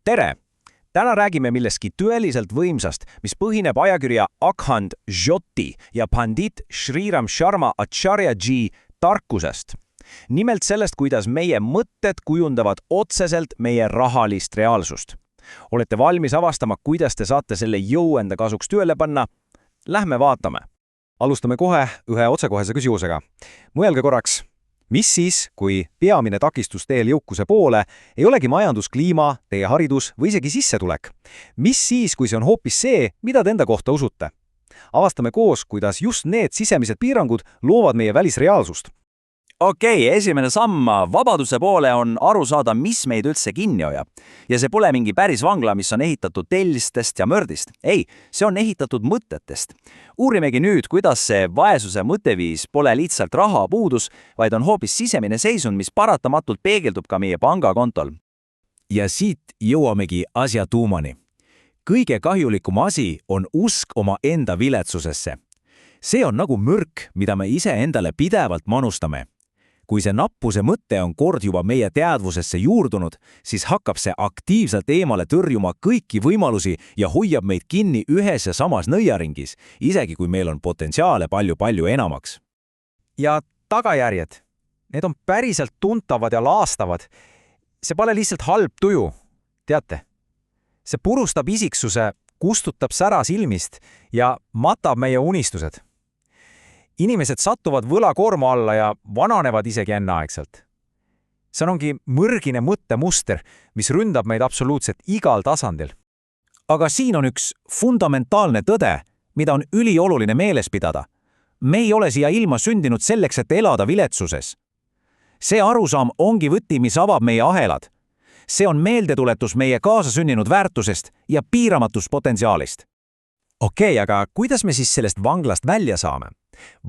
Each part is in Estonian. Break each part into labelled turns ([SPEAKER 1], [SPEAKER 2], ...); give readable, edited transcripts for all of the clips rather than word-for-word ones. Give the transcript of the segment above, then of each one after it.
[SPEAKER 1] Tere! Täna räägime millestki tõeliselt võimsast, mis põhineb ajakirja Akhand Jyoti ja pandit Shriram Sharma Acharya Ji tarkusest. Nimelt sellest, kuidas meie mõtted kujundavad otseselt meie rahalist reaalsust. Olete valmis avastama, kuidas te saate selle jõu enda kasuks tööle panna? Lähme vaatame.
[SPEAKER 2] Alustame kohe ühe otsekohese küsimusega. Mõelge korraks, mis siis, kui peamine takistus teel jõukuse poole ei olegi majanduskliima, teie haridus või isegi sissetulek? Mis siis, kui see on hoopis see, mida te enda kohta usute? Avastame koos, kuidas just need sisemised piirangud loovad meie välisreaalsust.
[SPEAKER 3] Okei, esimene samm vabaduse poole on aru saada, mis meid üldse kinni hoiab. Ja see pole mingi päris vangla, mis on ehitatud tellistest ja mördist. Ei, see on ehitatud mõtetest. Uurimegi nüüd, kuidas see vaesuse mõtteviis pole lihtsalt rahapuudus, vaid on hoopis sisemine seisund, mis paratamatult peegeldub ka meie pangakontol.
[SPEAKER 1] Ja siit jõuamegi asja tuumani. Kõige kahjulikum asi on usk oma enda viletsusesse. See on nagu mürk, mida me ise endale pidevalt manustame. Kui see nappuse mõte on kord juba meie teadvusesse juurdunud, siis hakkab see aktiivselt eemale tõrjuma kõiki võimalusi ja hoiab meid kinni ühes ja samas nõiaringis, isegi kui meil on potentsiaale palju enamaks.
[SPEAKER 2] Ja tagajärjed, need on päriselt tuntavad ja laastavad. See pole lihtsalt halb tuju, teate. See purustab isiksuse, kustutab sära silmist ja matab meie unistused. Inimesed satuvad võlakoorma alla ja vananevad isegi enneaegselt. See ongi mõrgine mõttemuster, mis ründab meid absoluutselt igal tasandil.
[SPEAKER 1] Aga siin on üks fundamentaalne tõde, mida on ülioluline meeles pidada. Me ei ole siia ilma sündinud selleks, et elada viletsuses. See arusaam ongi võti, mis avab meie ahelad. See on meeldetuletus meie kaasasünninud väärtusest ja piiramatust potentsiaalist. Okei, aga kuidas me siis sellest vanglast välja saame?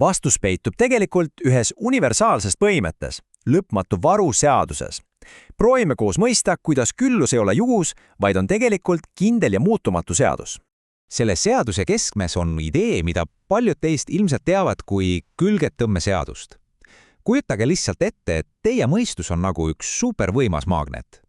[SPEAKER 1] Vastus peitub tegelikult ühes universaalses põhimõttes, lõpmatu varu seaduses. Proovime koos mõista, kuidas küllus ei ole juhus, vaid on tegelikult kindel ja muutumatu seadus. Selle seaduse keskmes on idee, mida paljud teist ilmselt teavad kui külgetõmmeseadust. Kujutage lihtsalt ette, et teie mõistus on nagu üks supervõimas magnet.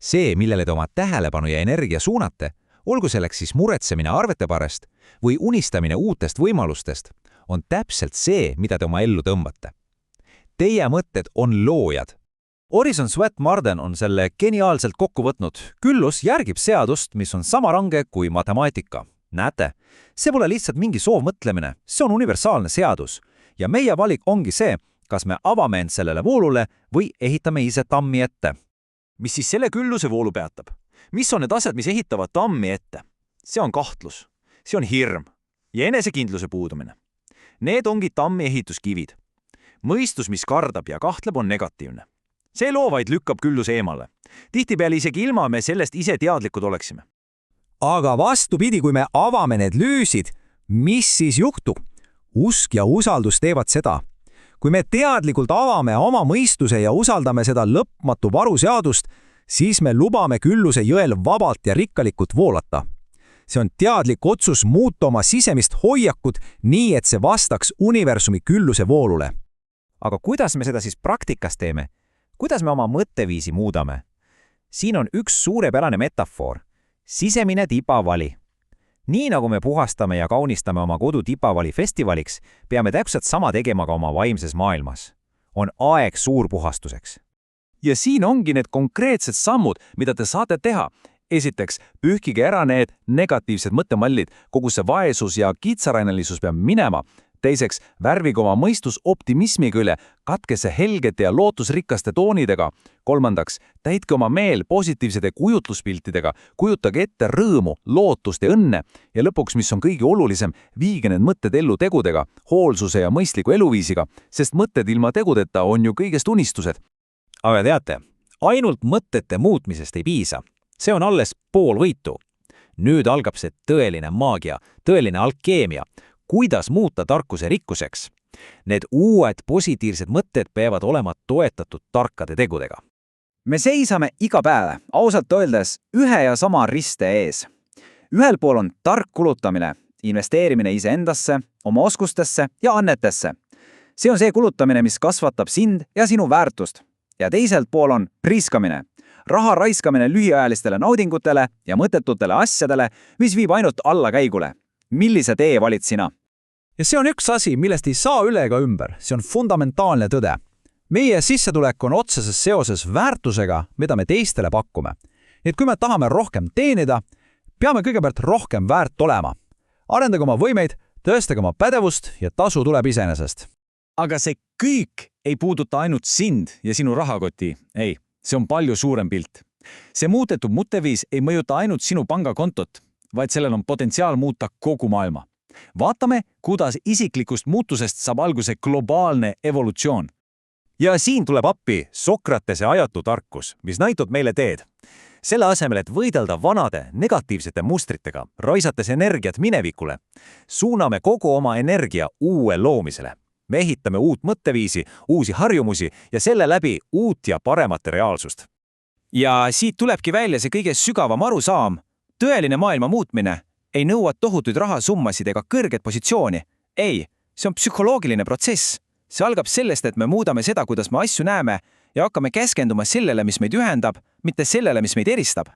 [SPEAKER 1] See, millele te oma tähelepanu ja energia suunate, olgu selleks siis muretsemine arvete pärast või unistamine uutest võimalustest, on täpselt see, mida te oma ellu tõmbate. Teie mõtted on loojad. Orison Swett Marden on selle geniaalselt kokku võtnud. Küllus järgib seadust, mis on sama range kui matemaatika. Näete, see pole lihtsalt mingi soovmõtlemine, see on universaalne seadus. Ja meie valik ongi see, kas me avame end sellele voolule või ehitame ise tammi ette. Mis siis selle külluse voolu peatab? Mis on need asjad, mis ehitavad tammi ette? See on kahtlus, see on hirm ja enesekindluse puudumine. Need ongi tammi ehituskivid. Mõistus, mis kardab ja kahtleb, on negatiivne. See loo vaid lükkab külluse eemale. Tihtipeale isegi ilma me sellest ise teadlikud oleksime.
[SPEAKER 2] Aga vastupidi, kui me avame need lüüsid, mis siis juhtub? Usk ja usaldus teevad seda. Kui me teadlikult avame oma mõistuse ja usaldame seda lõpmatu varuseadust, siis me lubame külluse jõel vabalt ja rikkalikult voolata. See on teadlik otsus muuta oma sisemist hoiakut nii, et see vastaks universumi külluse voolule. Aga kuidas me seda siis praktikas teeme? Kuidas me oma mõtteviisi muudame? Siin on üks suurepärane metafoor. Sisemine tipavali. Nii nagu me puhastame ja kaunistame oma kodu tipavali festivaliks, peame täpselt sama tegema ka oma vaimses maailmas. On aeg suurpuhastuseks. Ja siin ongi need konkreetsed sammud, mida te saate teha. Esiteks, pühkige ära need negatiivsed mõttemallid, kogu see vaesus ja kitsarainelisus peab minema. Teiseks, värvige oma mõistus optimismiga üle, katke see helgete ja lootusrikaste toonidega. Kolmandaks, täitke oma meel positiivsete kujutluspiltidega, kujutage ette rõõmu, lootust ja õnne. Ja lõpuks, mis on kõige olulisem, viige need mõtted ellu tegudega, hoolsuse ja mõistliku eluviisiga, sest mõtted ilma tegudeta on ju kõigest unistused. Aga teate, ainult mõtete muutmisest ei piisa. See on alles pool võitu. Nüüd algab see tõeline maagia, tõeline alkeemia. Kuidas muuta tarkuse rikkuseks? Need uued positiivsed mõtted peavad olema toetatud tarkade tegudega.
[SPEAKER 3] Me seisame iga päev, ausalt öeldes, ühe ja sama riste ees. Ühel pool on tark kulutamine, investeerimine iseendasse, oma oskustesse ja annetesse. See on see kulutamine, mis kasvatab sind ja sinu väärtust. Ja teiselt pool on priskamine, raha raiskamine lühiajalistele naudingutele ja mõttetutele asjadele, mis viib ainult allakäigule. Millise tee valid sina?
[SPEAKER 2] Ja see on üks asi, millest ei saa üle ega ümber. See on fundamentaalne tõde. Meie sissetulek on otseses seoses väärtusega, mida me teistele pakume. Nii et kui me tahame rohkem teenida, peame kõigepealt rohkem väärt olema. Arendage oma võimeid, tõestage oma pädevust ja tasu tuleb iseenesest.
[SPEAKER 1] Aga see kõik ei puuduta ainult sind ja sinu rahakoti. Ei, see on palju suurem pilt. See muutetud mõtteviis ei mõjuta ainult sinu pangakontot, vaid sellel on potentsiaal muuta kogu maailma. Vaatame, kuidas isiklikust muutusest saab alguse globaalne evolutsioon. Ja siin tuleb appi Sokratese ajatu tarkus, mis näitab meile teed. Selle asemel, et võidelda vanade negatiivsete mustritega, raisates energiat minevikule, suuname kogu oma energia uue loomisele. Me ehitame uut mõtteviisi, uusi harjumusi ja selle läbi uut ja paremat reaalsust.
[SPEAKER 4] Ja siit tulebki välja see kõige sügavam arusaam. Tõeline maailma muutmine ei nõua tohutuid rahasummasid ega kõrget positsiooni. Ei, see on psühholoogiline protsess. See algab sellest, et me muudame seda, kuidas me asju näeme ja hakkame keskenduma sellele, mis meid ühendab, mitte sellele, mis meid eristab.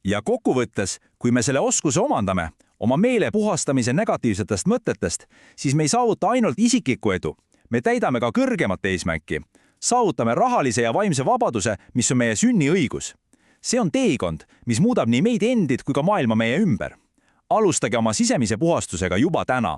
[SPEAKER 1] Ja kokkuvõttes, kui me selle oskuse omandame, oma meele puhastamise negatiivsetest mõtetest, siis me ei saavuta ainult isiklikku edu. Me täidame ka kõrgemat eesmärki. Saavutame rahalise ja vaimse vabaduse, mis on meie sünniõigus. See on teekond, mis muudab nii meid endid kui ka maailma meie ümber. Alustage oma sisemise puhastusega juba täna.